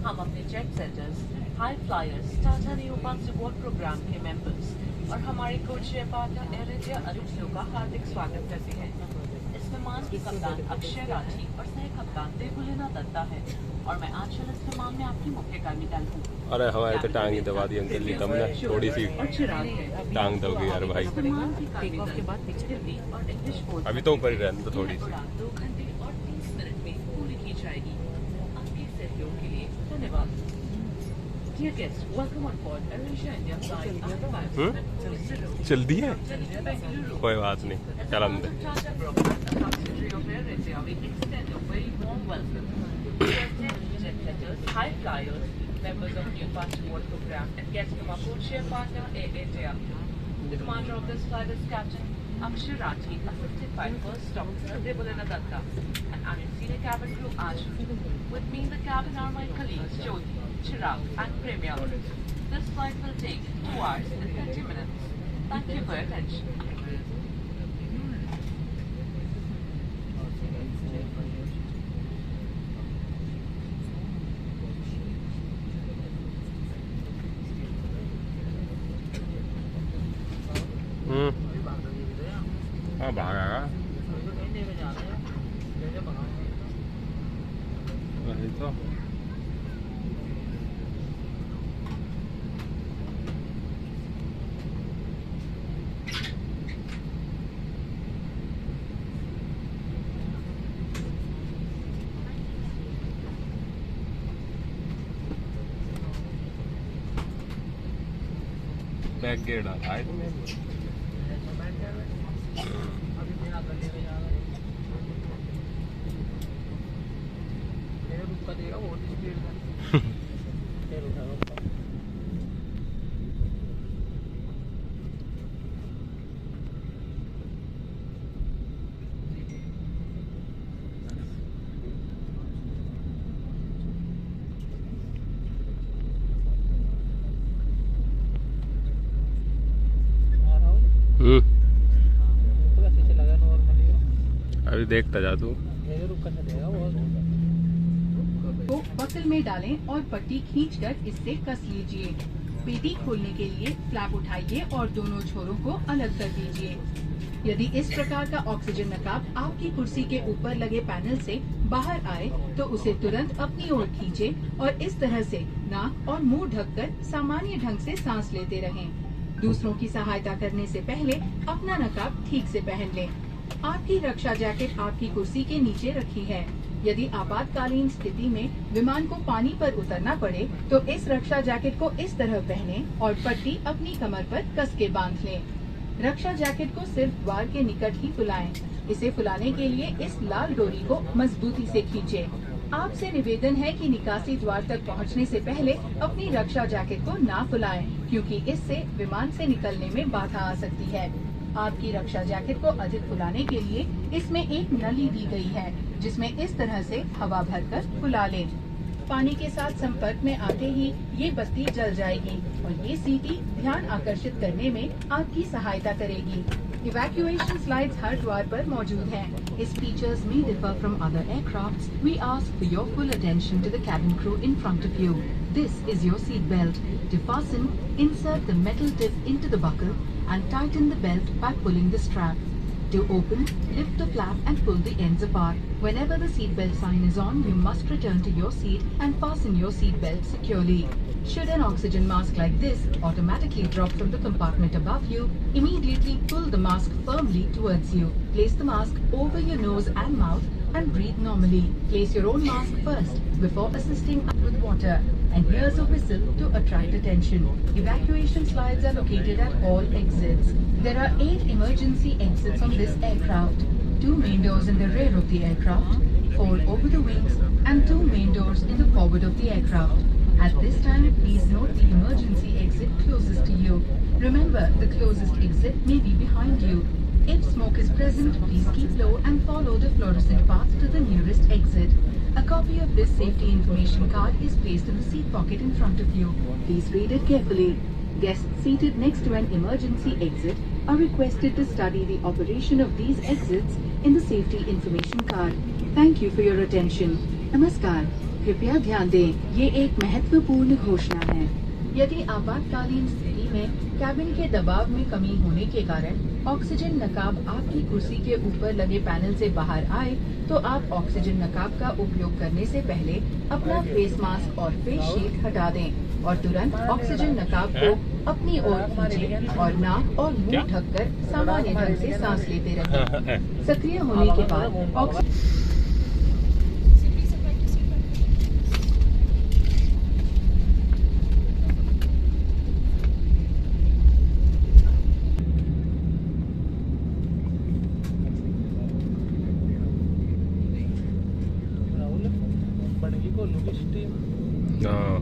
हम अपने jet setters, high flyers, Tata नियोपान रिवॉर्ड प्रोग्राम के मेंबर्स और हमारे codeshare partner Air India अतिथियों का हार्दिक स्वागत करते हैं। इस विमान के कप्तान अक्षय राठी और सह कप्तान देवुलिना दत्ता है और मैं आंचल इस विमान में आपकी मुख्य कर्मिदल हूँ। अरे हमारे तो टांग ही दबा दी अंकल जी, तब ना थोड़ी सी टांग दबोगी यार भाई। अभी तो ऊपर ही रहने तो थोड़ी सी। 2 घंटे और 30 मिनट में पूरी की जाएगी। आपके सहयोग के लिए धन्यवाद। Dear guests, welcome on board Air Asia India flight. जल्दी है, कोई बात नहीं, चल अंदर। High flyers, members of New Passport Program, and guests from our codeshare partner Air India. The commander of this flight is Captain Akshay Rathi, assisted by First Officer Devulina Datta, and I'm your senior cabin crew Ashu. With me in the cabin are my colleagues Jyoti, Chirag, and Premia. This flight will take 2 hours and 30 minutes. Thank you for your attention. हाँ भागा वही तो। Back gate आता है अभी देखता जा तू। को बकल में डालें और पट्टी खींचकर इससे कस लीजिए। पेटी खोलने के लिए फ्लैप उठाइए और दोनों छोरों को अलग कर दीजिए। यदि इस प्रकार का ऑक्सीजन नकाब आपकी कुर्सी के ऊपर लगे पैनल से बाहर आए तो उसे तुरंत अपनी ओर खींचे और इस तरह से नाक और मुंह ढककर सामान्य ढंग से सांस लेते रहें। दूसरों की सहायता करने से पहले अपना नकाब ठीक से पहन लें। आपकी रक्षा जैकेट आपकी कुर्सी के नीचे रखी है। यदि आपातकालीन स्थिति में विमान को पानी पर उतरना पड़े तो इस रक्षा जैकेट को इस तरह पहने और पट्टी अपनी कमर पर कस के बांध लें। रक्षा जैकेट को सिर्फ द्वार के निकट ही फुलाएं। इसे फुलाने के लिए इस लाल डोरी को मजबूती से खींचें। आपसे निवेदन है कि निकासी द्वार तक पहुंचने से पहले अपनी रक्षा जैकेट को ना फुलाएं, क्योंकि इससे विमान से निकलने में बाधा आ सकती है। आपकी रक्षा जैकेट को अधिक फुलाने के लिए इसमें एक नली दी गई है, जिसमें इस तरह से हवा भरकर फुला लें। पानी के साथ संपर्क में आते ही ये बत्ती जल जाएगी और ये सीटी ध्यान आकर्षित करने में आपकी सहायता करेगी। इवैक्यूएशन स्लाइड्स हर द्वार पर मौजूद हैं। Its features may differ from other aircrafts. We ask for your full attention to the cabin crew in front of you. This is your seat belt. To fasten, insert the metal tip into the buckle and tighten the belt by pulling the strap. To open, lift the flap and pull the ends apart. Whenever the seat belt sign is on, you must return to your seat and fasten your seat belt securely. Should an oxygen mask like this automatically drop from the compartment above you, immediately pull the mask firmly towards you. Place the mask over your nose and mouth and breathe normally. Place your own mask first before assisting with water. And here's a whistle to attract attention. Evacuation slides are located at all exits. There are 8 emergency exits on this aircraft. 2 main doors in the rear of the aircraft, 4 over the wings, and 2 main doors in the forward of the aircraft. At this time, please note the emergency exit closest to you. Remember, the closest exit may be behind you. If smoke is present, please keep low and follow the fluorescent path to the nearest exit. A copy of this safety information card is placed in the seat pocket in front of you. Please read it carefully. Guests seated next to an emergency exit are requested to study the operation of these exits in the safety information card. Thank you for your attention. Namaskar. कृपया ध्यान दें, ये एक महत्वपूर्ण घोषणा है। यदि आपातकालीन स्थिति में कैबिन के दबाव में कमी होने के कारण ऑक्सीजन नकाब आपकी कुर्सी के ऊपर लगे पैनल से बाहर आए, तो आप ऑक्सीजन नकाब का उपयोग करने से पहले अपना फेस मास्क और फेस शील्ड हटा दें और तुरंत ऑक्सीजन नकाब को अपनी ओर खींचें और नाक और मुंह ढककर सामान्य ढंग से सांस लेते रहें। सक्रिय होने के बाद ऑक्सीजन हाँ